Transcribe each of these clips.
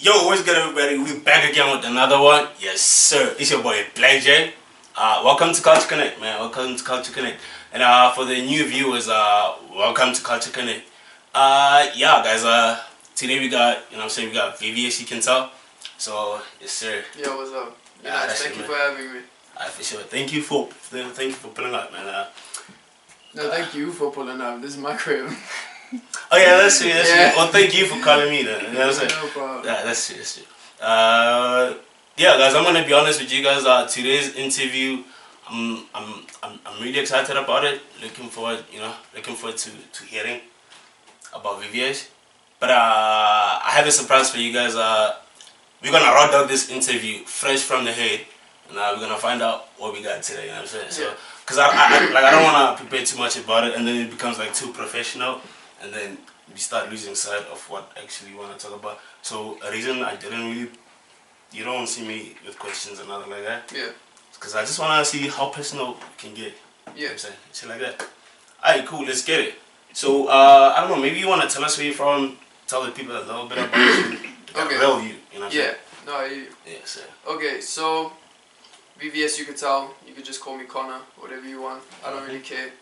Yo, what's good, everybody? We back again with another one. Yes, sir. It's your boy BlackJ. Welcome to Culture Connect, man. Welcome to Culture Connect. And for the new viewers, welcome to Culture Connect. Yeah, guys. Today we got, we got Vvsyoucantell. So, yes, sir. Yo, what's up? Thank you for having me. For sure. Thank you for pulling up, man. No, thank you for pulling up. This is my crib. Oh yeah, that's true. Well, thank you for calling me then. You know what I'm saying? No problem. Yeah, that's true. Yeah, guys, I'm gonna be honest with you guys. Today's interview, I'm really excited about it. Looking forward to hearing about VVS. But I have a surprise for you guys. We're gonna round out this interview fresh from the head, and we're gonna find out what we got today. You know what I'm saying? So, cause I don't wanna prepare too much about it, and then it becomes like too professional. And then we start losing sight of what actually we want to talk about. So a reason I didn't really, you don't see me with questions and nothing like that. Yeah. Because I just want to see how personal we can get. Yeah. You know what I'm saying? Shit like that. Alright, cool, let's get it. So, I don't know, maybe you want to tell us where you're from, tell the people a little bit about you. Okay. Real you, know what I'm saying? No, I hear you. Yeah, sir. Okay, so Vvsyoucantell, you could just call me Connor, whatever you want. I don't really care.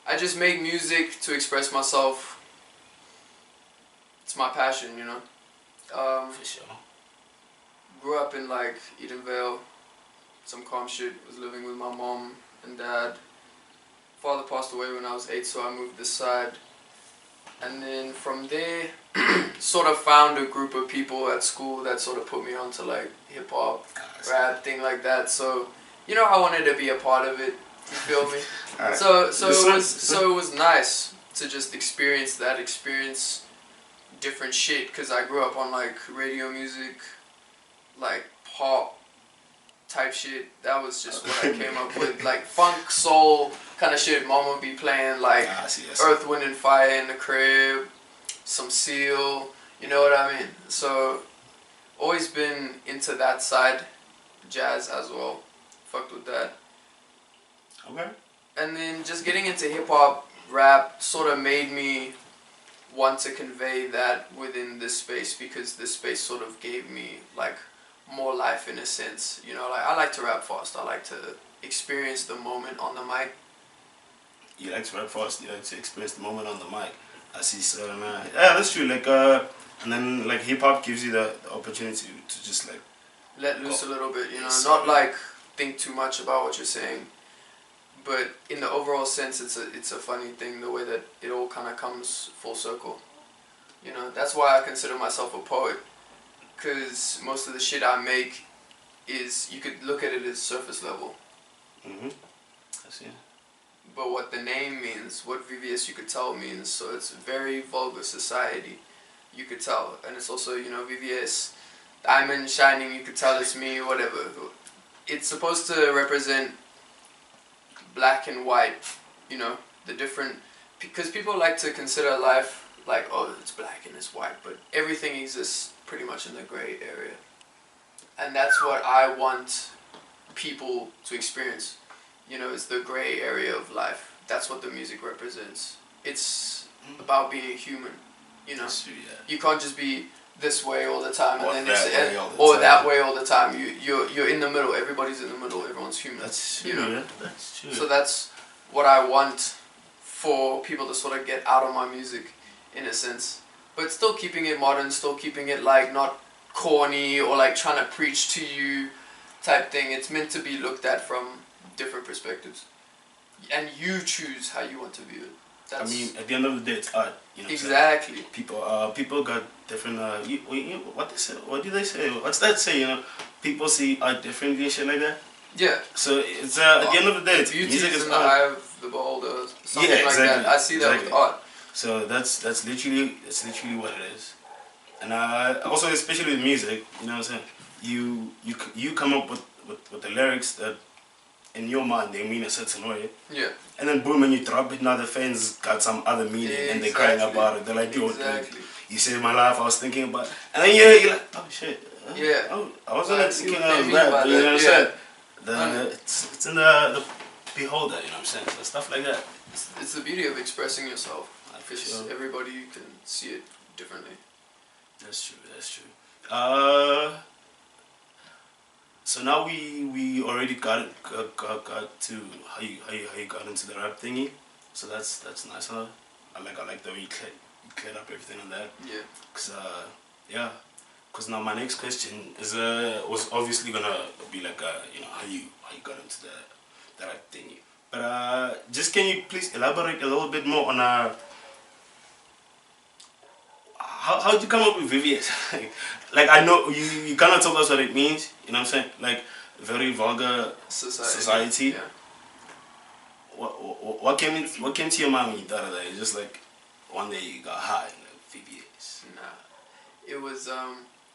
I just make music to express myself. It's my passion, you know. For sure. Grew up in like Edenvale, some calm shit. Was living with my mom and dad. Father passed away when I was 8, so I moved this side. And then from there, sort of found a group of people at school that sort of put me onto like hip hop, rap, thing like that. So, you know, I wanted to be a part of it. You feel me? Right. So it was nice to just experience different shit, because I grew up on like radio music, like pop type shit. That was just what I came up with, like funk, soul kind of shit. Mama would be playing like Earth, Wind and Fire in the crib, some Seal, you know what I mean? So always been into that side, jazz as well, fucked with that. Okay. And then just getting into hip hop, rap sort of made me want to convey that within this space, because this space sort of gave me like more life in a sense. You know, like I like to rap fast. I like to experience the moment on the mic. You like to rap fast. You like to experience the moment on the mic. I see. So yeah, that's true. Like and then like hip hop gives you the opportunity to just like let loose a little bit. You know, not like think too much about what you're saying. But in the overall sense, it's a funny thing, the way that it all kind of comes full circle. You know, that's why I consider myself a poet, because most of the shit I make is, you could look at it as surface level. I see. But what the name means, what Vvsyoucantell means, so it's very vulgar society, you could tell. And it's also, you know, VVS, diamond shining, you could tell it's me, whatever. It's supposed to represent black and white, you know, the different, because people like to consider life like, oh, it's black and it's white, but everything exists pretty much in the gray area. And that's what I want people to experience, you know, is the gray area of life. That's what the music represents. It's about being human, you know. You can't just be this way all the time, and then or that way all the time. You're in the middle. Everybody's in the middle. Everyone's human. That's true. You know? Yeah, that's true. So that's what I want for people to sort of get out of my music, in a sense, but still keeping it modern, still keeping it like not corny or like trying to preach to you type thing. It's meant to be looked at from different perspectives, and you choose how you want to view it. I mean, at the end of the day, it's art. You know exactly. People got different. What do they say? What's that say? You know, people see art differently and shit like that. Yeah. So it's at the end of the day, music is in the eye of the beholder. Something like that. I see that with art. So that's literally what it is. And also, especially with music, you know what I'm saying? You come up with the lyrics that, in your mind, they mean a certain way. Yeah. And then boom, when you drop it, now the fans got some other meaning, and they're crying about it. They're like, yo, you saved my life, I was thinking about it. And then you're like, oh shit. Yeah. Oh, I wasn't thinking of that, you know what I'm saying? It's in the beholder, you know what I'm saying? So stuff like that. It's the beauty of expressing yourself, because sure. everybody can see it differently. That's true. That's true. So now we already got to how you got into the rap thingy. So that's nice, huh? I like the way you cleared up everything on that. Yeah. Yeah. Cause now my next question is was obviously gonna be like how you got into the rap thingy. But just can you please elaborate a little bit more on how'd you come up with VVS? Like I know you cannot tell us what it means, you know what I'm saying? Like very vulgar society. Yeah. What came to your mind when you thought of that? It's just like one day you got high and like VVS. Nah. It was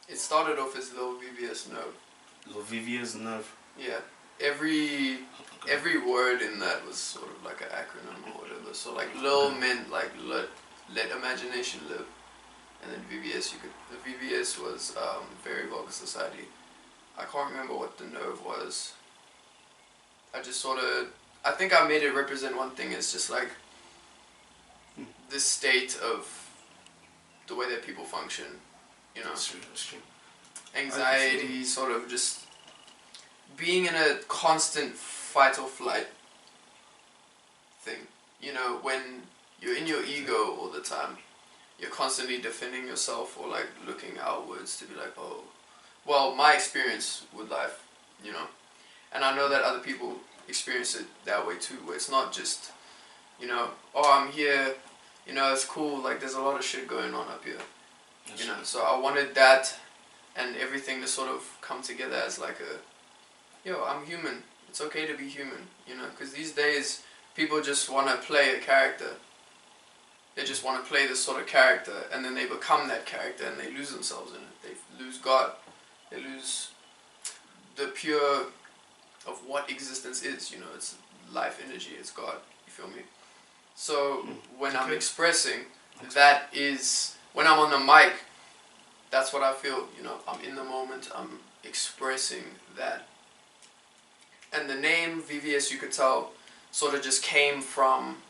it started off as little VVS nerve. Little VVS nerve. Yeah. Every word in that was sort of like an acronym or whatever. So like lil meant like let imagination live. And then VVS the VVS was very vulgar society. I can't remember what the nerve was. I just I think I made it represent one thing. It's just like this state of the way that people function, you know. That's true. Anxiety, sort of just being in a constant fight or flight thing. You know, when you're in your ego all the time, you're constantly defending yourself or like looking outwards to be like, oh, well, my experience with life, you know, and I know that other people experience it that way too, where it's not just, you know, oh, I'm here, you know, it's cool, like there's a lot of shit going on up here, you know, so I wanted that and everything to sort of come together as like yo, I'm human, it's okay to be human, you know, because these days people just want to play a character. They just want to play this sort of character, and then they become that character, and they lose themselves in it. They lose God. They lose the pure of what existence is. You know, it's life energy. It's God. You feel me? So when I'm expressing, that is when I'm on the mic. That's what I feel. You know, I'm in the moment. I'm expressing that. And the name Vvsyoucantell sort of just came from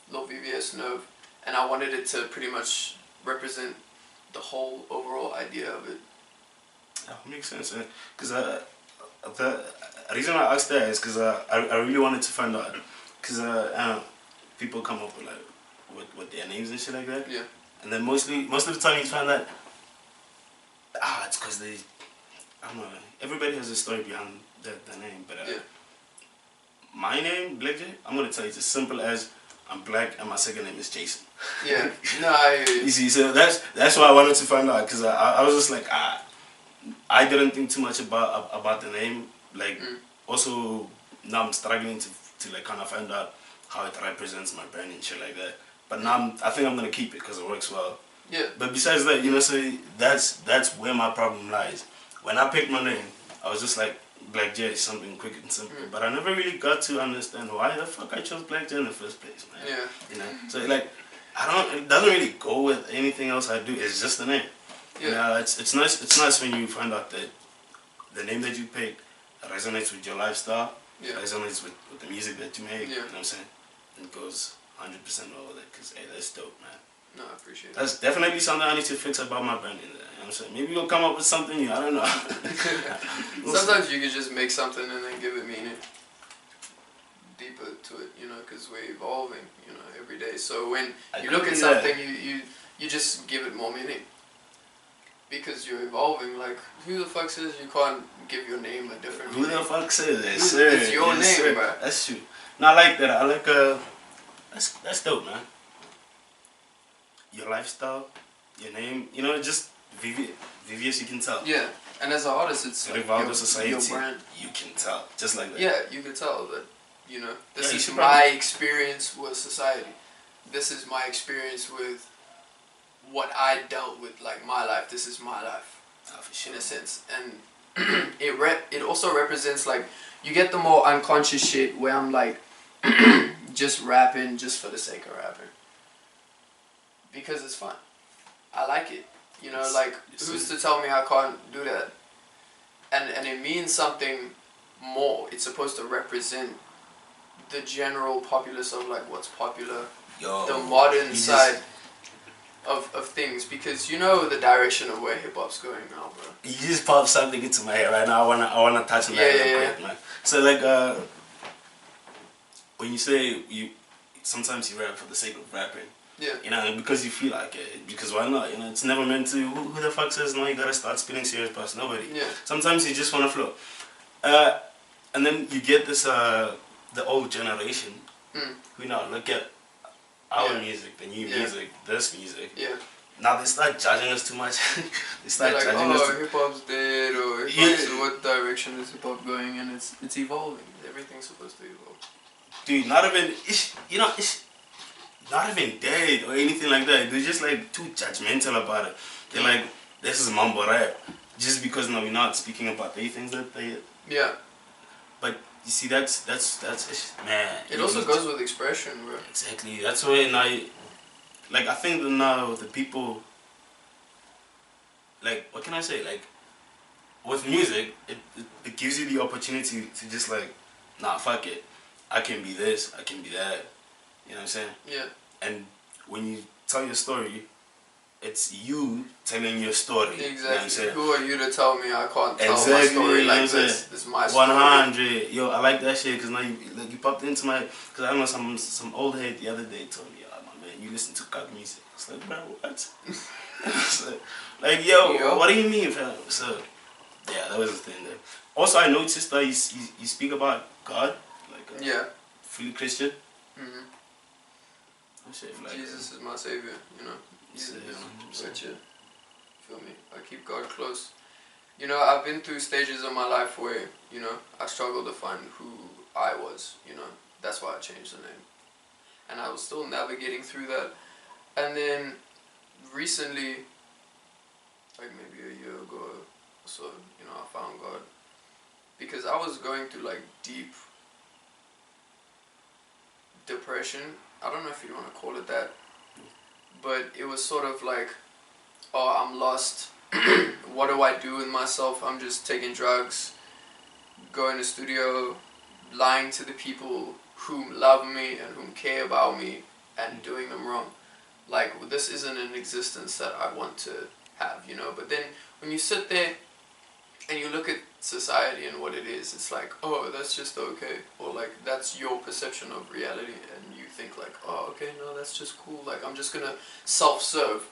Lil VVS Nerve. And I wanted it to pretty much represent the whole overall idea of it. That makes sense. Because the reason I asked that is because I really wanted to find out. Because people come up with like with their names and shit like that. Yeah. And then most of the time you find that it's because they, I don't know. Everybody has a story behind their name, but my name Blxckie, I'm gonna tell you, it's as simple as I'm black and my second name is Jason. Yeah, no, I hear you. You see, so that's why I wanted to find out, because I was just like, I didn't think too much about the name. Like, also now I'm struggling to like kind of find out how it represents my brand and shit like that. But now I think I'm gonna keep it because it works well. Yeah. But besides that, you know, so that's where my problem lies. When I picked my name, I was just like, Blxckie is something quick and simple, but I never really got to understand why the fuck I chose Blxckie in the first place, man. Yeah. You know, so like, it doesn't really go with anything else I do. It's just the name. Yeah. You know, it's nice. It's nice when you find out that the name that you picked resonates with your lifestyle. Yeah. Resonates with the music that you make. Yeah. You know what I'm saying? And it goes 100% over that. Cause hey, that's dope, man. No, I appreciate it. That's definitely something I need to fix about my branding. You know what I'm saying? Maybe you'll come up with something new. I don't know. Sometimes you can just make something and then give it meaning deeper to it, you know, because we're evolving, you know, every day. So when you look at something, you just give it more meaning because you're evolving. Like, who the fuck says you can't give your name a different meaning? Who the fuck says that, sir? It's your name, bro. That's true. No, I like that. I like that's dope, man. Your lifestyle, your name, you know, just Vvsyoucantell. Yeah, and as an artist, it's like your brand. You can tell, just like that. Yeah, you can tell that, you know, this is my experience with society. This is my experience with what I dealt with, like my life. This is my life, for sure. In a sense. And it also represents, like, you get the more unconscious shit where I'm like, just rapping just for the sake of rapping. Because it's fun. I like it. You know, like, who's to tell me I can't do that? And it means something more. It's supposed to represent the general populace of, like, what's popular. Yo, the modern side of things, because you know the direction of where hip hop's going now, bro. You just popped something into my head right now. I wanna touch on that real quick, man. So like when you say sometimes you rap for the sake of rapping. Yeah. You know, because you feel like it. Because why not? You know, it's never meant to. Who the fuck says no? You gotta start spitting serious past nobody. Yeah. Sometimes you just wanna flow. And then you get this the old generation who now look at our music, the new music, this music. Yeah. Now they start judging us too much. They start like, judging us. hip hop's dead, or what direction is hip hop going, and it's evolving. Everything's supposed to evolve. Dude, not even it's not even dead or anything like that. They're just like too judgmental about it. They're like, this is mumble rap, just because now we're not speaking about the things that they. Yeah. But you see, that's man. It also goes with expression, bro. Exactly. That's why now, like I think that now the people, like what can I say, like with music, it gives you the opportunity to just like, nah, fuck it, I can be this, I can be that. You know what I'm saying? Yeah. And when you tell your story, it's you telling your story. Exactly. You know what I'm saying? Who are you to tell me I can't tell my story like this? This is my story. 100. Yo, I like that shit because now you popped into my. Because I don't know, some old head the other day told me, oh, my man, you listen to cock music. It's like, bro, what? So, like, yo, what do you mean, fam? So, yeah, that was the thing there. Also, I noticed that you speak about God, like, fully Christian. Mm-hmm. Like, Jesus is my savior, you know. Jesus is richer. Feel me? I keep God close. You know, I've been through stages of my life where, you know, I struggled to find who I was, you know. That's why I changed the name. And I was still navigating through that. And then recently, like maybe a year ago or so, you know, I found God. Because I was going through like deep depression. I don't know if you want to call it that, but it was sort of like, oh, I'm lost. What do I do with myself? I'm just taking drugs, going to studio, lying to the people who love me and whom care about me, and doing them wrong. Like, this isn't an existence that I want to have, you know. But then when you sit there and you look at society and what it is, it's like, oh, that's just okay, or like that's your perception of reality, and you think like, oh, okay, no, that's just cool, like I'm just gonna self-serve.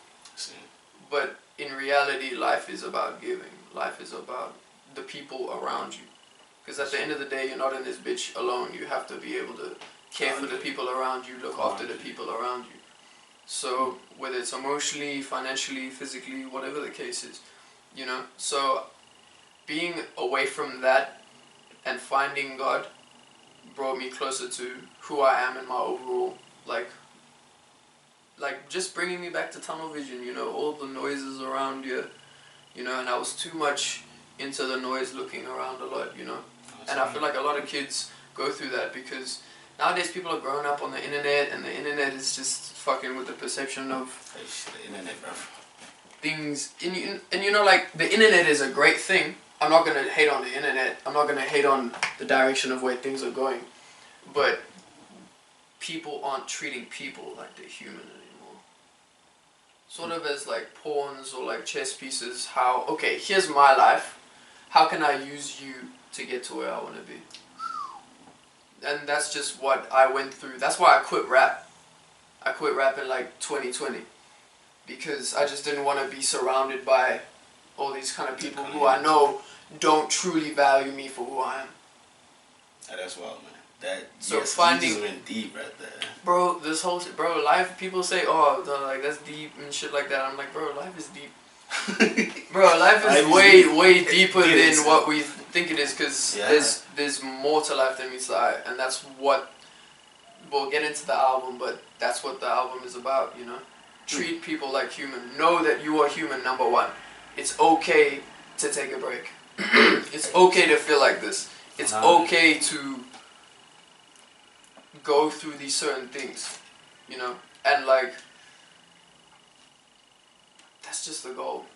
But in reality, life is about giving. Life is about the people around you, because at the end of the day, you're not in this bitch alone. You have to be able to care for the people around you, look after the people around you. So whether it's emotionally, financially, physically, whatever the case is, you know. So being away from that and finding God brought me closer to who I am in my overall, like just bringing me back to tunnel vision, you know, all the noises around you, you know, and I was too much into the noise, looking around a lot, you know. And I feel like a lot of kids go through that, because nowadays people are growing up on the internet, and the internet is just fucking with the perception of the internet, bro. Things, and you know, like, the internet is a great thing. I'm not going to hate on the internet. I'm not going to hate on the direction of where things are going. But people aren't treating people like they're human anymore. Sort of as like pawns or like chess pieces. How, okay, here's my life. How can I use you to get to where I want to be? And that's just what I went through. That's why I quit rap. I quit rap in like 2020. Because I just didn't want to be surrounded by all these kind of people who I know don't truly value me for who I am. That's wild, man. That, so yes, finding, you just went deep right there. Bro, this whole shit, bro, life, people say, oh, like, that's deep and shit like that. I'm like, bro, life is deep. Bro, life is way deeper than what we think it is, because there's more to life than meets the eye. And that's what, we'll get into the album, but that's what the album is about, you know. Treat people like human. Know that you are human, number one. It's okay to take a break. It's okay to feel like this. It's okay to go through these certain things, you know. And like, that's just the goal.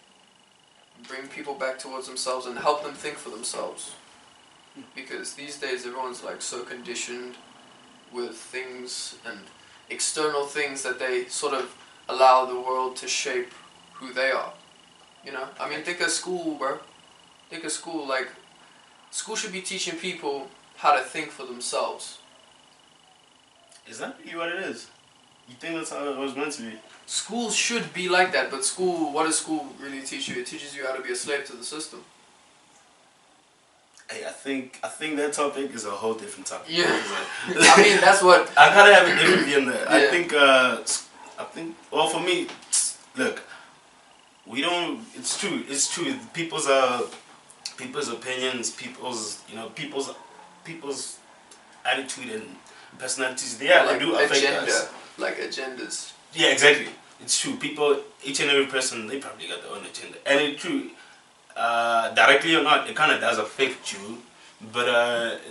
Bring people back towards themselves and help them think for themselves. Because these days everyone's like so conditioned with things and external things that they sort of allow the world to shape who they are. You know, I mean, think of school, bro. Think of school. Like, school should be teaching people how to think for themselves. Is that really what it is? You think that's how it was meant to be? School should be like that, but school, what does school really teach you? It teaches you how to be a slave to the system. Hey, I think that topic is a whole different topic. Yeah. I mean, that's what... I gotta have a different view on that. Yeah. I think, well, for me, look, we don't, it's true, people's opinions, people's attitude and personalities, they do affect us. Like agendas. Yeah, exactly. It's true. People, each and every person, they probably got their own agenda. And it's true, directly or not, it kind of does affect you. But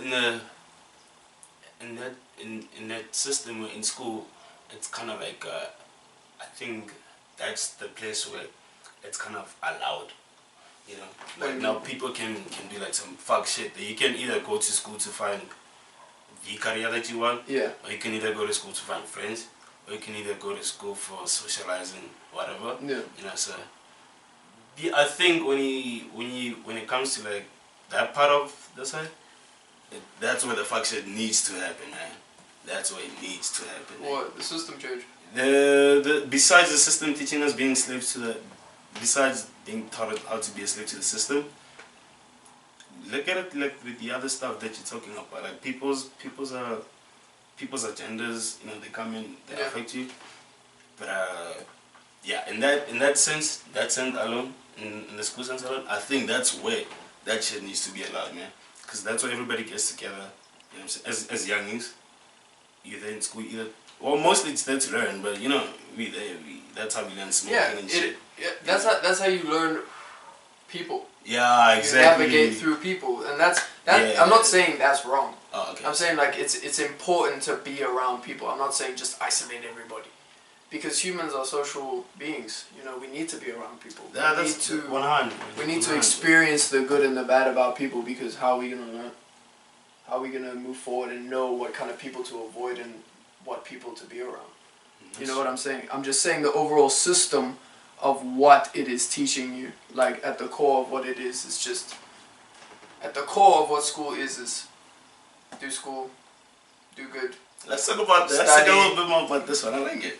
in that system in school, it's kind of like, I think that's the place where it's kind of allowed. You know, like now people can do like some fuck shit. You can either go to school to find the career that you want, or you can either go to school to find friends, or you can either go to school for socializing, whatever. Yeah. You know, so I think when it comes to like that part of the side, that's where the fuck shit needs to happen, man. That's where it needs to happen. What? The system change? Besides the system teaching us being slaves to the, besides being taught how to be a slave to the system, look at it like with the other stuff that you're talking about, like people's agendas. You know, they come in, they affect you. But yeah, in that sense alone, in the school sense alone, I think that's where that shit needs to be allowed, man. Because that's where everybody gets together. You know what I'm saying? As youngins, either in school, well, mostly it's there to learn, but you know, that's how we learn smoking and shit. Yeah, that's how you learn people. Yeah, exactly. You navigate through people, and that's I'm not saying that's wrong. Oh, okay. I'm saying like it's important to be around people. I'm not saying just isolate everybody, because humans are social beings. You know, we need to be around people. Yeah, that's 100. We need to experience the good and the bad about people, because how are we gonna learn? How are we gonna move forward and know what kind of people to avoid and what people to be around? You know what I'm saying? I'm just saying the overall system of what it is teaching you, like at the core of what it is just, at the core of what school is do school, do good. Let's talk about that. Let's talk a little bit more about this one. I like it.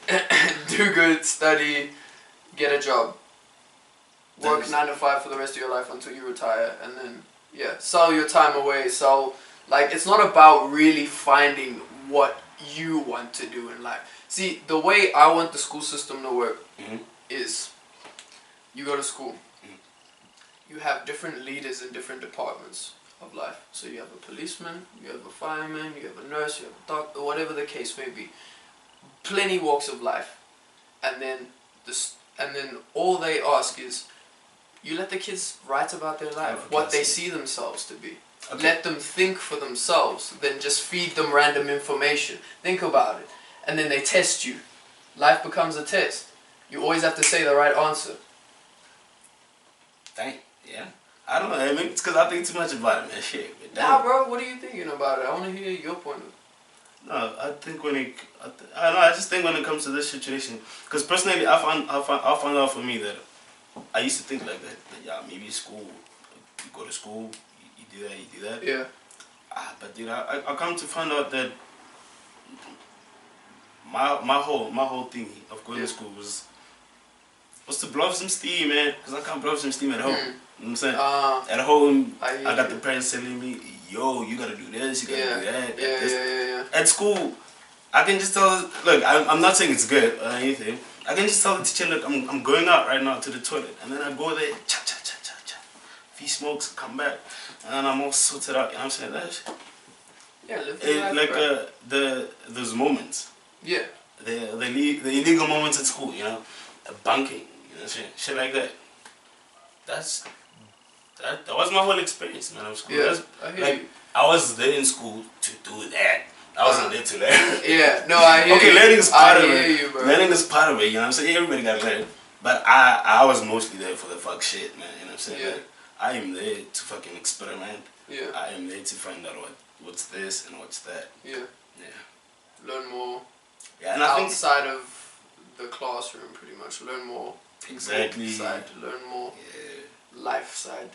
Do good, study, get a job. Work 9 to 5 for the rest of your life until you retire, and then, sell your time away. Like, it's not about really finding what you want to do in life. See, the way I want the school system to work is, you go to school, you have different leaders in different departments of life. So you have a policeman, you have a fireman, you have a nurse, you have a doctor, whatever the case may be. Plenty walks of life. And then all they ask is, you let the kids write about their life, what they see themselves to be. Okay. Let them think for themselves, then just feed them random information. Think about it. And then they test you. Life becomes a test. You always have to say the right answer. Dang, yeah. I don't know, maybe it's because I think too much about it, man. Shit. Nah, bro, what are you thinking about it? I want to hear your point of view. No, I think I just think when it comes to this situation, because personally, I found out for me that I used to think like that. Yeah, maybe school, you go to school, you do that. Yeah. But dude, I come to find out that my whole thing of going to school was to blow off some steam, man. Because I can't blow off some steam at home. You know what I'm saying? At home, I got the parents telling me, yo, you gotta do this, you gotta do that. Yeah. At school, I can just tell, look, I'm not saying it's good or anything. I can just tell the teacher, look, I'm going out right now to the toilet. And then I go there, cha. If he smokes, come back. And then I'm all sorted out, you know what I'm saying? That shit. Yeah, live your life, like those moments. Yeah. The illegal moments at school, you know? Bunking, you know, shit like that. That was my whole experience, man, of school. Yeah, I hear you. I was there in school to do that. I wasn't there to learn. Yeah, no, I hear you. Okay, learning is part of it. I hear you, bro. Learning is part of it, you know what I'm saying? Everybody gotta learn. But I was mostly there for the fuck shit, man, you know what I'm saying? Yeah. Like, I am there to fucking experiment. Yeah. I am there to find out what's this and what's that. Yeah. Yeah. Learn more. Yeah, and I think outside of the classroom pretty much. Learn more Exactly. Side, learn more life side.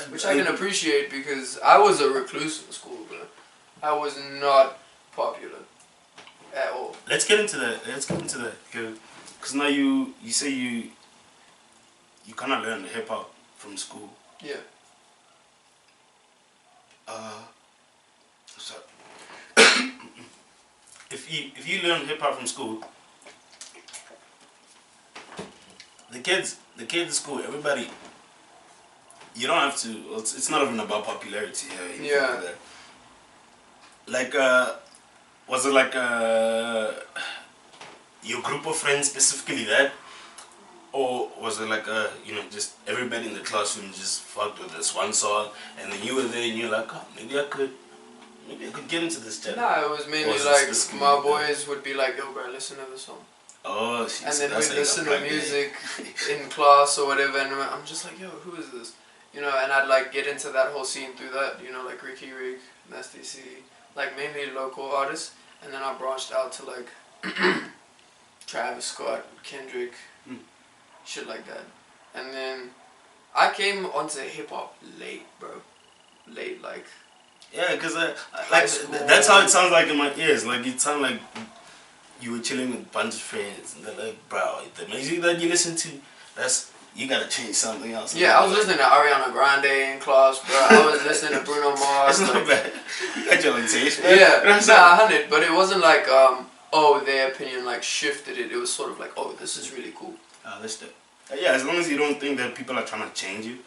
Which I can appreciate because I was a recluse in school, bro. I was not popular at all. Let's get into that. Because now you say you kind of learn hip hop from school. Yeah. So if you learn hip hop from school, the kids in school, everybody. You don't have to. It's not even about popularity here. Yeah. Like was it like your group of friends specifically that, or was it like just everybody in the classroom just fucked with this one song, and then you were there and you're like, oh, maybe I could get into this channel. Nah, it was mainly like my boys would be like, yo, bro, listen to the song. Oh, and then we'd listen to music in class or whatever, and I'm just like, yo, who is this? And I'd like get into that whole scene through that, like Ricky Rig, Nasty C, like mainly local artists, and then I branched out to like Travis Scott, Kendrick, shit like that. And then I came onto hip hop late, bro. Late, like. Yeah, because that's how it sounds like in my ears. Like it sounds like you were chilling with a bunch of friends, and they're like, bro, the music that you listen to, you gotta change something else. Yeah, I was listening to Ariana Grande in class, bro. I was listening to Bruno Mars. That's not bad. You got your own taste, man. Yeah, 100. But it wasn't like, their opinion like shifted it. It was sort of like, oh, this is really cool. That's dope. Yeah, as long as you don't think that people are trying to change you,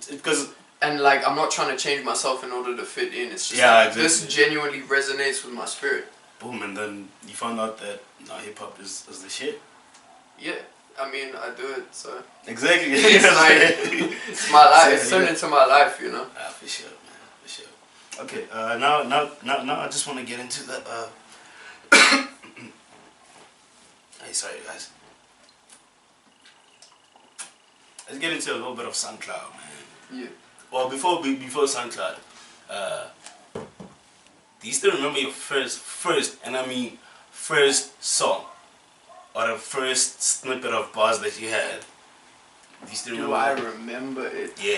because. And like, I'm not trying to change myself in order to fit in. It's just this genuinely resonates with my spirit. Boom, and then you found out that hip hop is the shit. Yeah. I mean, I do it, so... Exactly. It's like, it's my life. It's turned into my life, For sure, man. For sure. Okay, now I just want to get into the... Hey, sorry, guys. Let's get into a little bit of SoundCloud, man. Yeah. Well, before SoundCloud, do you still remember your first, and I mean first song? Or the first snippet of bars that you had? Do you still remember? Do I remember it? Yeah.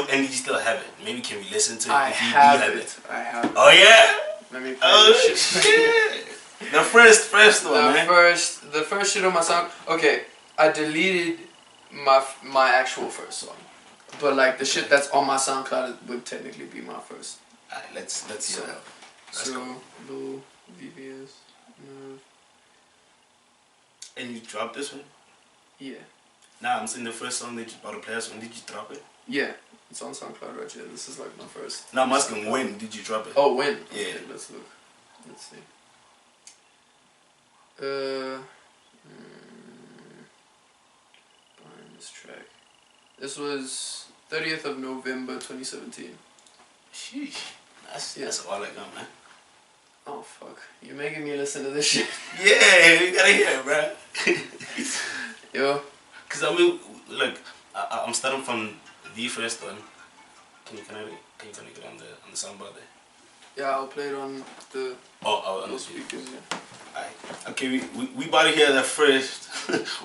And you still have it? Maybe can we listen to it? I have it. I have it. Oh yeah? Let me play shit. The first one, man. The first shit on my song. Okay, I deleted my actual first song, but like the shit that's on my SoundCloud would technically be my first. Alright, let's hear that. So, Lil, VVS, And you dropped this one? Yeah. Nah, I'm saying the first song that you about to play us, when did you drop it? Yeah, it's on SoundCloud right here. This is like my first. Now I'm asking when did you drop it? Oh, when? Yeah. Okay, let's look. Let's see. Find this track. This was 30th of November 2017. Sheesh. That's all I got, man. Oh fuck! You're making me listen to this shit. Yeah, you gotta hear it, bro. Yo. Cause I mean, like, I'm starting from the first one. Can you connect it on the soundbar there? Yeah, I'll play it on the. On the speakers. Yeah. Alright. Okay, we about to hear the first.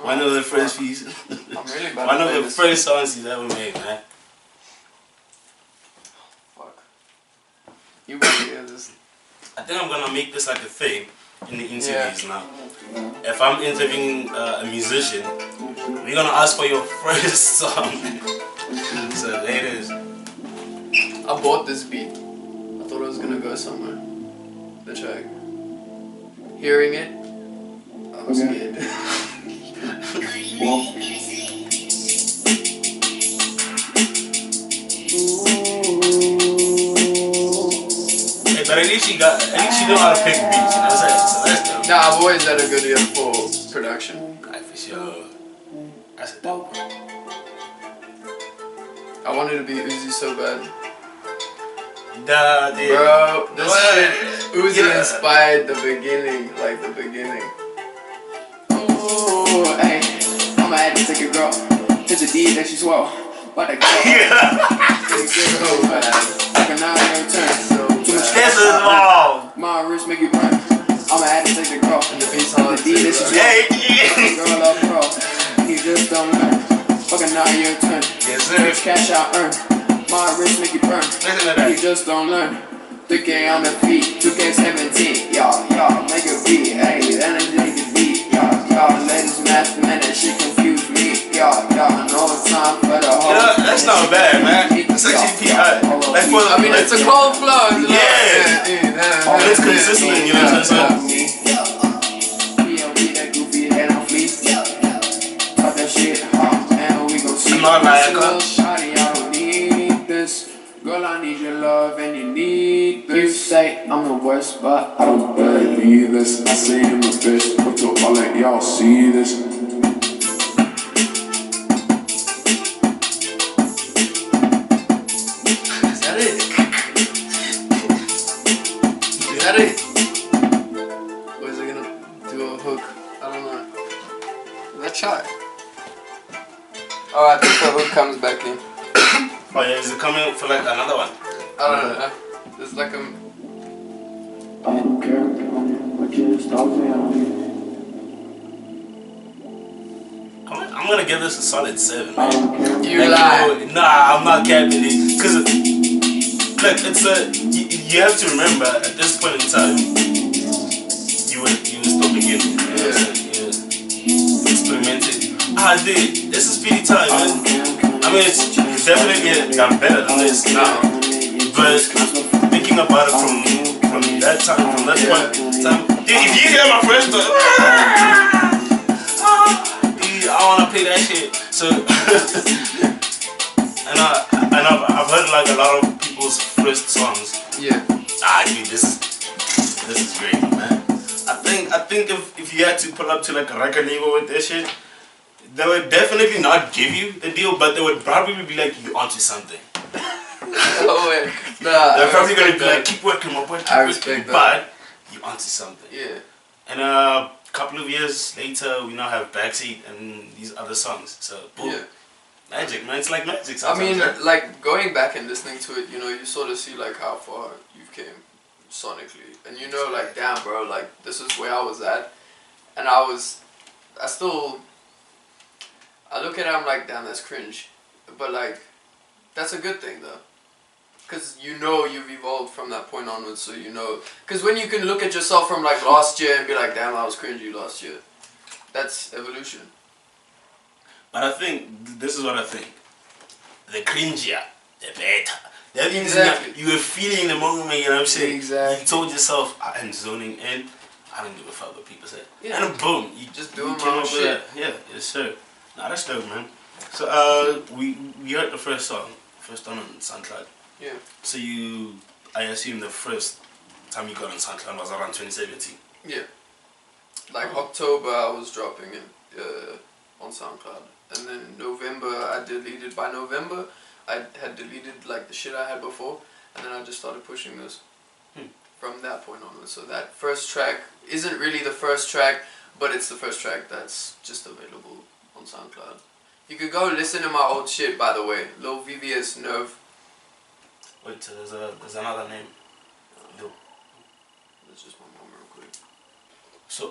One of the first pieces. I'm really about One to of play the this. first songs he's ever made, man. Fuck. You better hear this. I think I'm gonna make this like a thing in the interviews now. If I'm interviewing a musician, we're gonna ask for your first song. So there it is. I bought this beat. I thought it was gonna go somewhere. The track. Hearing it, I'm scared. But at least you know how to pick beats, you know what I'm saying? So that's dope. Nah, I've always had a good ear for production. Alright, for sure. That's a dope. I wanted to be Uzi so bad. Dude. Bro, this shit, Uzi inspired the beginning, like the beginning. Oh, hey, I'ma have to take a girl to the deed that she swore. But I can't. It's so bad. I can now turn. This is long. My wrist make you burn. I'm I'ma have to take the girl. And the beat's hard The D, this is Hey, girl up pro. You just don't learn. Fucking now your turn. yes, sir. Rich cash I earn. My wrist make you burn. Listen to that. You just don't learn. 3K on the feet, 2K17. Y'all make a beat. Hey, that ain't make a beat. Y'all ladies math, man, that shit confused me. Y'all know it's time for the whole. You know, that's not bad, man. It's actually PI. Like for I mean, it's a cold flow. Yeah. And it's consistent, you know what I'm saying? Not like Shawty, I don't need this. Girl, I need your love and you need this. You say I'm the worst, but I don't believe this. I say I'm the best, but to all of y'all see this. Is that it? Is that it? Or is it gonna do a hook? I don't know. Let's try. Oh, I think the hook comes back in. Oh yeah, is it coming for like another one? I don't know. There's like a... I don't care. I just don't I'm gonna give this a solid 7, I man. don't care. You lie. Nah, I'm not capping it. Cause look, it's you have to remember at this point in time, you were still beginning. You know what I'm saying? Yeah. Experimented. Dude, this is PD time, man. I mean, it's definitely got better than this now. But thinking about it from that time, from that point in time, dude, if you hear my friends go, dude, I wanna play that shit. So, and I've heard like a lot of people's first songs. Yeah. Dude, this is great, man. I think if you had to pull up to like a record label with this shit, they would definitely not give you the deal, but they would probably be like, you onto something. No way. Nah, They're probably gonna be like, keep working, my boy, keep I working, respect that. but you onto something. Yeah. And a couple of years later, we now have Blxckie and these other songs. So, boom. Yeah. Magic, man. It's like magic I sometimes. mean, right? like, going back and listening to it, you know, you sort of see, like, how far you've came sonically. And you know, like, damn, bro, like, this is where I was at. And I look at it, I'm like, damn, that's cringe. But, like, that's a good thing, though. Because you know you've evolved from that point onwards, so you know. Because when you can look at yourself from, like, last year and be like, damn, I was cringy last year. That's evolution. But I think, this is what I think. The cringier, the better. That means Exactly. you were feeling the moment, you know what I'm saying? Exactly. You told yourself, I'm zoning in. I don't give a fuck what people say. Yeah. And boom, you Just doing came my own up with shit. that. Yeah, yes sir. Nah, that's dope, man. So we heard the first song on SoundCloud. Yeah. So I assume the first time you got on SoundCloud was around 2017. Yeah. Like October I was dropping it on SoundCloud. And then November I deleted. By November I had deleted like the shit I had before. And then I just started pushing this from that point onwards. So that first track isn't really the first track, but it's the first track that's just available on SoundCloud. You could go listen to my old shit, by the way. Lil VVS Nerve. Wait, so there's another name. Lil. That's just my mom real quick. So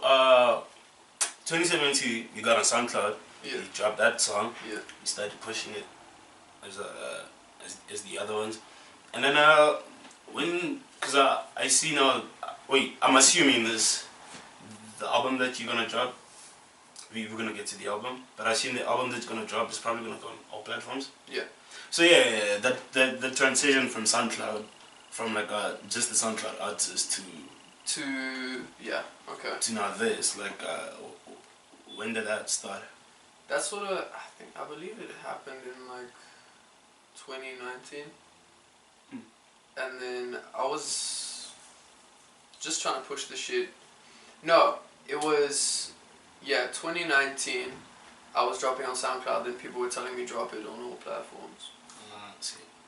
2017 you got on SoundCloud. Yeah. You dropped that song. Yeah. You started pushing it as the other ones. And then because I see now, wait, I'm assuming the album that you're gonna drop, we're gonna get to the album, but I assume the album that's gonna drop is probably gonna go on all platforms. Yeah. So yeah, the transition from SoundCloud, from like just the SoundCloud artist To yeah, okay. to now this, like when did that start? That's sort of, I believe it happened in like 2019. And then I was just trying to push the shit. No, it was, 2019. I was dropping on SoundCloud, then people were telling me drop it on all platforms.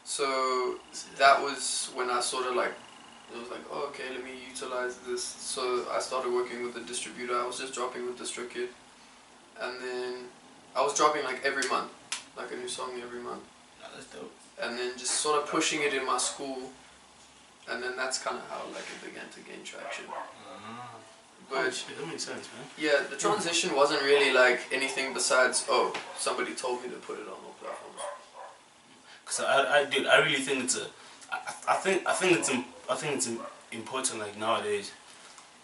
So that was when I sort of like, it was like, oh, okay, let me utilize this. So I started working with the distributor. I was just dropping with the sliq. And then I was dropping like every month, like a new song every month. Oh, that's dope. And then just sort of pushing it in my school. And then that's kind of how like it began to gain traction. But shit, that makes sense, man. yeah, the transition wasn't really like anything besides, oh, somebody told me to put it on all platforms. Cause I really think it's I think it's important like nowadays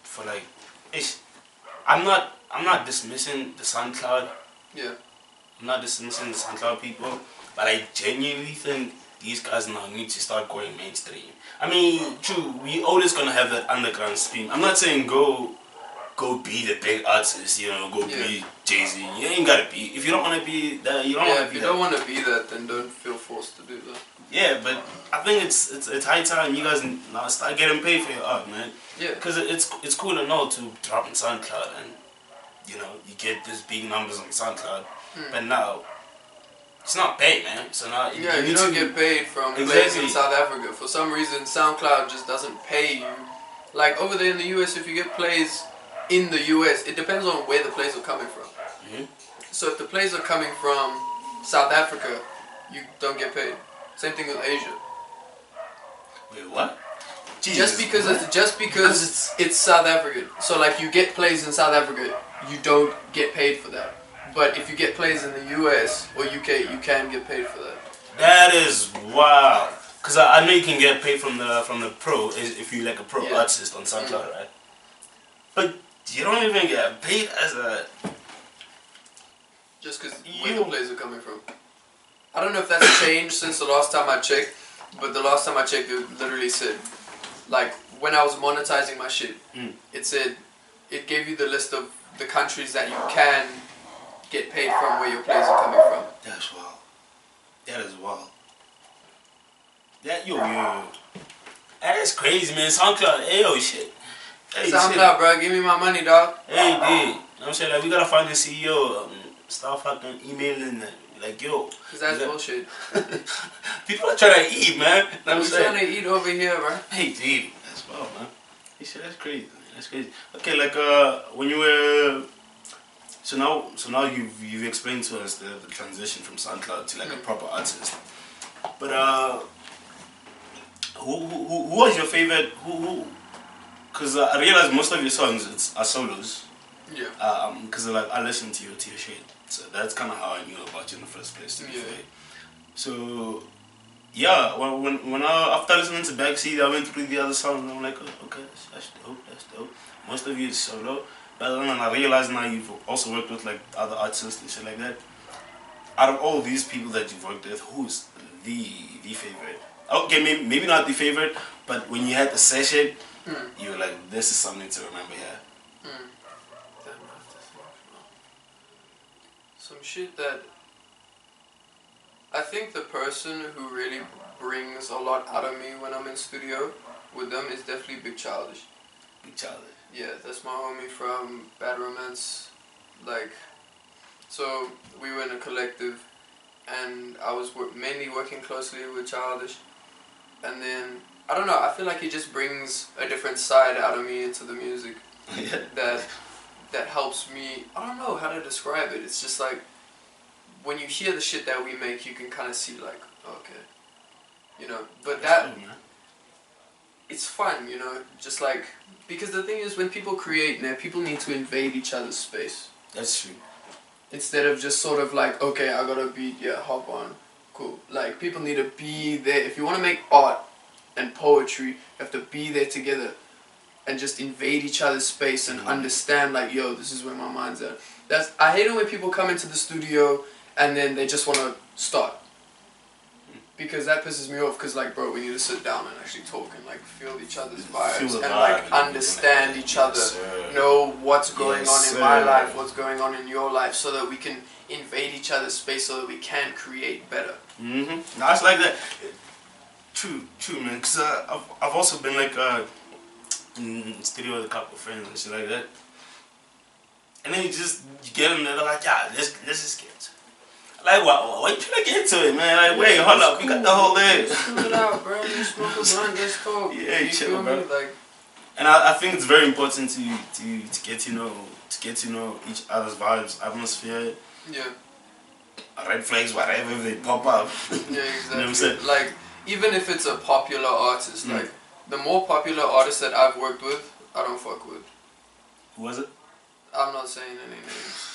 for like, I'm not dismissing the SoundCloud. Yeah. I'm not dismissing the SoundCloud people, but I genuinely think these guys now need to start going mainstream. I mean, true, we always gonna have that underground scene. I'm not saying go be the big artist, you know, go be Jay-Z. You ain't gotta be. If you don't wanna be that, you don't wanna be that. If you don't wanna be that, then don't feel forced to do that. Yeah, but I think it's high time you guys now start getting paid for your art, man. Yeah. Because it's cool and all to drop on SoundCloud and, you know, you get these big numbers on SoundCloud. But now, it's not paid, man. So now you don't get paid from plays in South Africa. For some reason, SoundCloud just doesn't pay you. Like over there in the US, if you get plays in the US, it depends on where the plays are coming from. So if the plays are coming from South Africa, you don't get paid. Same thing with Asia. Wait, what? Jesus, just because it's South African. So like you get plays in South Africa, you don't get paid for that. But if you get plays in the US or UK, you can get paid for that. That is wow. Cause I know you can get paid from the pro if you like a pro artist on SoundCloud, right? But you don't even get paid as a. Just because where the plays are coming from. I don't know if that's changed since the last time I checked, but the last time I checked, it literally said, like when I was monetizing my shit, it said it gave you the list of the countries that you can get paid from where your plays are coming from. That's wild. That is wild. That yo. That is crazy, man. SoundCloud, hey yo, shit. Hey, SoundCloud, bro, give me my money, dog. Hey, dude. You know what I'm saying? Like, we gotta find the CEO. Start fucking emailing them. Like, yo. Cause that's bullshit. People are trying to eat, man. I'm trying to eat over here, bro. Hey, dude. That's wild, man. Hey, shit, that's crazy. That's crazy. Okay, like, when you were. So now you've explained to us the transition from SoundCloud to like a proper artist. But who was your favorite? Who? Because I realized most of your songs are solos. Yeah. Because like I listened to your shit, so that's kind of how I knew about you in the first place. To be fair. So yeah, when after listening to Blxckie, I went through the other songs and I'm like, oh, okay, that's dope. Most of you is solo. But then I realized now you've also worked with like other artists and shit like that. Out of all these people that you've worked with, who's the favorite? Okay, maybe not the favorite, but when you had the session, you were like, this is something to remember here. Some shit that I think the person who really brings a lot out of me when I'm in studio with them is definitely Big Childish. Big Childish. Yeah, that's my homie from Bad Romance. Like, so we were in a collective, and I was mainly working closely with Childish. And then I don't know. I feel like he just brings a different side out of me into the music. that helps me. I don't know how to describe it. It's just like when you hear the shit that we make, you can kind of see like, okay, you know. But that it's fun, you know. Just like. Because the thing is, when people create, now people need to invade each other's space. That's true. Instead of just sort of like, okay, I got a beat, yeah, hop on, cool. Like, people need to be there. If you want to make art and poetry, you have to be there together and just invade each other's space and understand, like, yo, this is where my mind's at. I hate it when people come into the studio and then they just want to start. Because that pisses me off, because like, bro, we need to sit down and actually talk and like feel each other's vibes and like understand each other, know what's going on in my life, what's going on in your life, so that we can invade each other's space so that we can create better. No, it's like that. True, man. Because I've also been like in the studio with a couple of friends and shit like that. And then you get them there, they're like, yeah, let's just get into it. Like, why you trying to get into it, man? Like, wait, hold up, you got the whole day. Chill it out, bro. You smoke a blunt, let's talk. Yeah, you chill, bro. Like, and I think it's very important to get to know each other's vibes, atmosphere. Yeah. Red flags, whatever they pop up. Yeah, exactly. You know what I'm saying? Like, even if it's a popular artist, like the more popular artists that I've worked with, I don't fuck with. Who was it? I'm not saying any names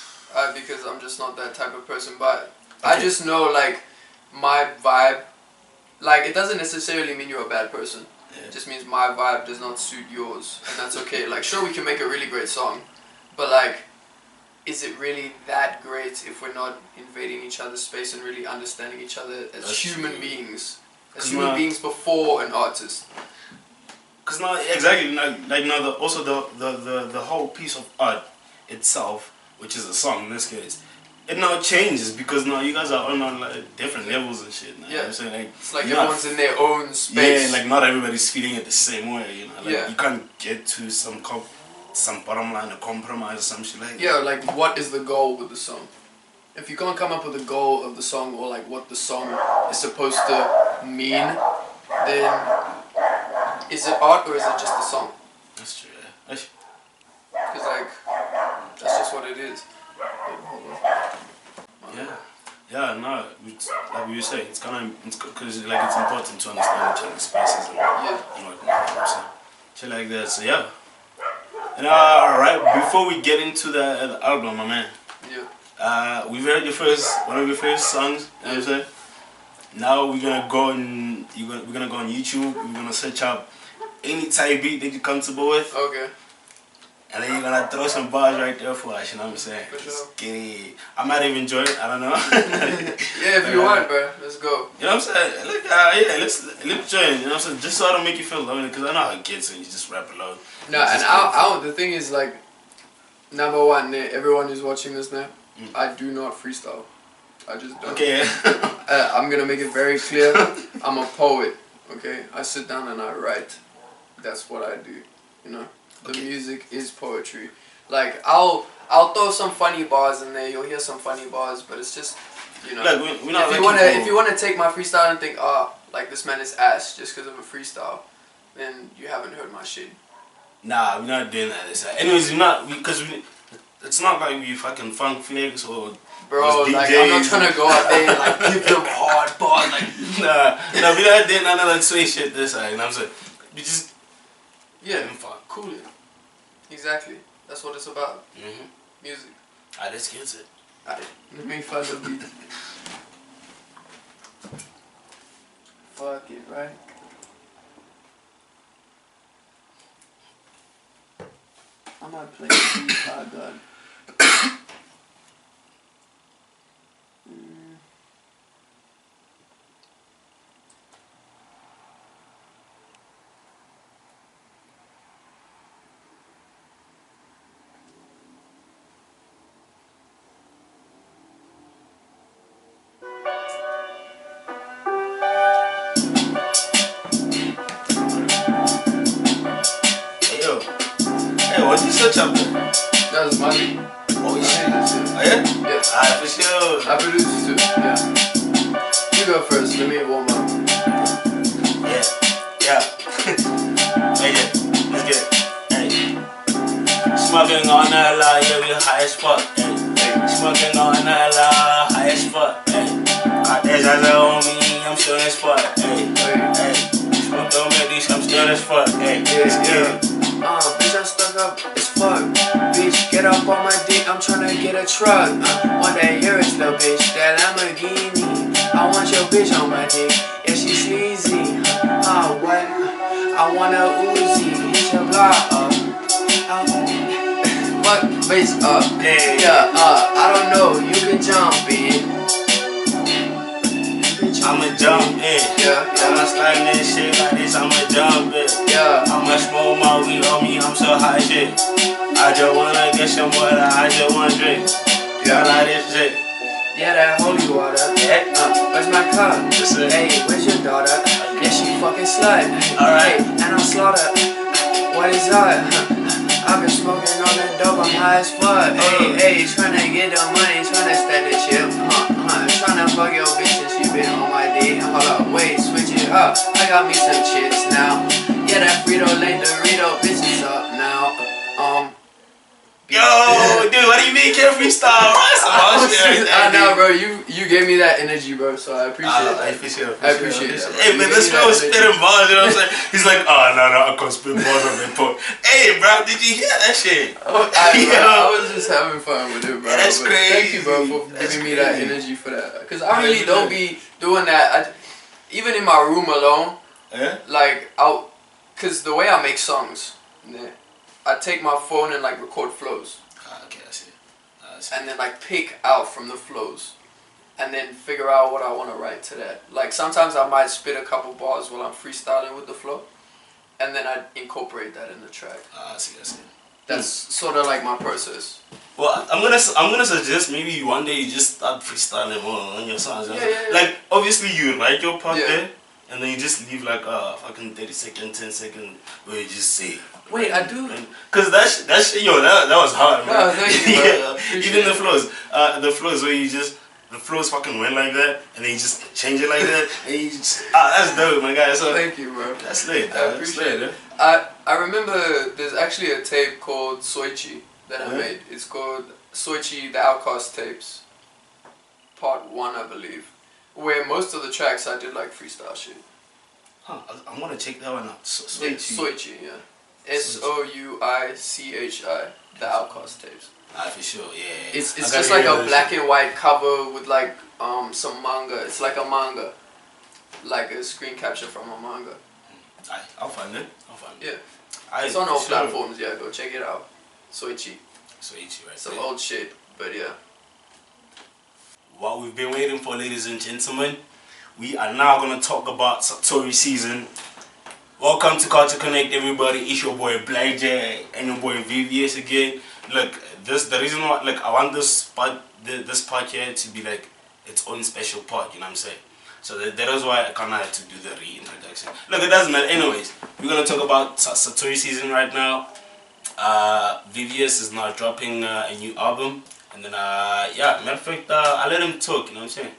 because I'm just not that type of person. But I just know like my vibe. Like it doesn't necessarily mean you're a bad person. It just means my vibe does not suit yours, and that's okay. Like sure, we can make a really great song, but like, is it really that great if we're not invading each other's space and really understanding each other as human beings? As human beings before an artist. Because now, exactly, like now, also the whole piece of art itself, which is a song in this case, it now changes because now you guys are on like different levels and shit. Now, yeah, you know what I'm saying? Like, it's like everyone's in their own space. Yeah, like not everybody's feeling it the same way. You know, like yeah. You can't get to some bottom line, a compromise or some shit like that. Yeah, like what is the goal with the song? If you can't come up with the goal of the song or like what the song is supposed to mean, then is it art or is it just a song? That's true, yeah. Because like, that's just what it is. Yeah, no, like we say, it's kind of, because like it's important to understand each other's spaces and whatnot, you know what I'm saying? Shit like that, so yeah. And alright, before we get into the album, my man. Yeah. We've heard one of your first songs, you know what I'm saying? Now we're gonna go and we're gonna go on YouTube. We're gonna search up any type beat that you're comfortable with. Okay. And then you're gonna throw some bars right there for us. You know what I'm saying? For sure. Get it. I might even join it. I don't know. Yeah, if you want, bro. Let's go. You know what I'm saying? Like, yeah, let's join. You know what I'm saying? Just so I don't make you feel lonely, because I know how it gets when you just rap alone. No, and I the thing is like, number one, everyone who's watching this now, I do not freestyle. I just don't. Okay. I'm gonna make it very clear. I'm a poet. Okay, I sit down and I write. That's what I do. You know, the music is poetry. Like I'll throw some funny bars in there. You'll hear some funny bars, but it's just, you know. Like, we're not if you wanna take my freestyle and think, like this man is ass just because of a freestyle, then you haven't heard my shit. Nah, we're not doing that. Anyways, it's not like we fucking funk flicks or. Bro, like I'm not trying to go out there and like give them hard bars, like nah, we not doing none of that sweet shit this side. You know what I'm saying? We just cool it. Exactly, that's what it's about. Music. Alright, let's get it. Alright, let me find the beat. Fuck it, right? I might play the beat, oh god. What you search up there? That was money. Oh shit. Oh yeah? Yeah. Alright, for sure. I produced it too. Yeah. You go first. Let me warm up. Yeah. Hey, let's get it. Hey. Smoking on that line, yeah, we high as fuck. Hey. Smoking on that line, high as fuck. Hey. Got that zaza on me, I'm still as fuck. Hey. Smoke on me, I'm still as fuck. Hey. Yeah. Bitch, I'm stuck up as fuck. Bitch, get up on my dick, I'm tryna get a truck. Want that Areece, little bitch, that Lamborghini. I want your bitch on my dick, yeah, she sleazy. What? I want a Uzi, hit your block up. Fuck, face up. Yeah, I don't know, you can jump in. I'ma jump in. Yeah. I'ma slide that shit like this, I'ma jump in. Yeah. I'ma smoke my weed on me, I'm so high shit. I just wanna get some water, I just wanna drink. Yeah, like this shit. Yeah, that holy water. Where's my car? Hey, where's your daughter? Yeah, she fucking slut. Alright. And I'm slaughter. What is that? I've been smoking on that dope, I'm high as fuck. Hey, tryna get the money, tryna stack the chip. Tryna fuck your bitch and she been on my D. Hold up, wait, switch it up. I got me some chips now. Yeah, that Frito Lay Dorito bitch is up now. Yo, dude, What do you mean can't freestyle? I know, bro. You gave me that energy, bro. So I appreciate it. I appreciate it. I appreciate it. Hey, man, this man was spitting bars. You know what I'm saying? He's like, oh no, I can't spit bars on that point. Hey, bro, did you hear that shit? I was just having fun with it, bro. That's crazy. Thank you, bro, for giving me that energy for that. Because I really don't be doing that. Even in my room alone, like because the way I make songs, I take my phone and like record flows. Okay, I see. And then like pick out from the flows, and then figure out what I want to write to that. Like sometimes I might spit a couple bars while I'm freestyling with the flow, and then I incorporate that in the track. I see. That's sort of like my process. Well, I'm gonna suggest maybe one day you just start freestyling more on your songs. Yeah. Like obviously you write your part there, and then you just leave like a fucking 30-second, 10-second where you just say. Wait, I do. Cause that shit, yo, that was hard, man. No, thank you, bro. Even the flows where you just the flows fucking went like that, and then you just change it like that, and you just that's dope, my guy. So thank you, bro. That's lit. I appreciate it. I remember there's actually a tape called sliq that I made. It's called sliq the Outcast tapes, part 1, I believe, where most of the tracks I did like freestyle shit. Huh, I'm gonna check that one out. sliq, yeah. SOUICHI, the Outcast tapes. For sure, yeah. It's just like a black and white cover with like some manga. It's like a manga, like a screen capture from a manga. I'll find it. Yeah. It's on all platforms. Yeah, go check it out. sliq. Right. Some old shit, but yeah. What we've been waiting for, ladies and gentlemen, we are now gonna talk about Satori season. Welcome to Culture Connect, everybody. It's your boy Blxckie and your boy VVS again. Look, the reason why, like, I want this part here to be like its own special part. You know what I'm saying? So that is why I kind of had to do the reintroduction. Look, it doesn't matter. Anyways, we're gonna talk about Satori season right now. VVS is now dropping a new album, and then yeah, matter of fact, I let him talk. You know what I'm saying?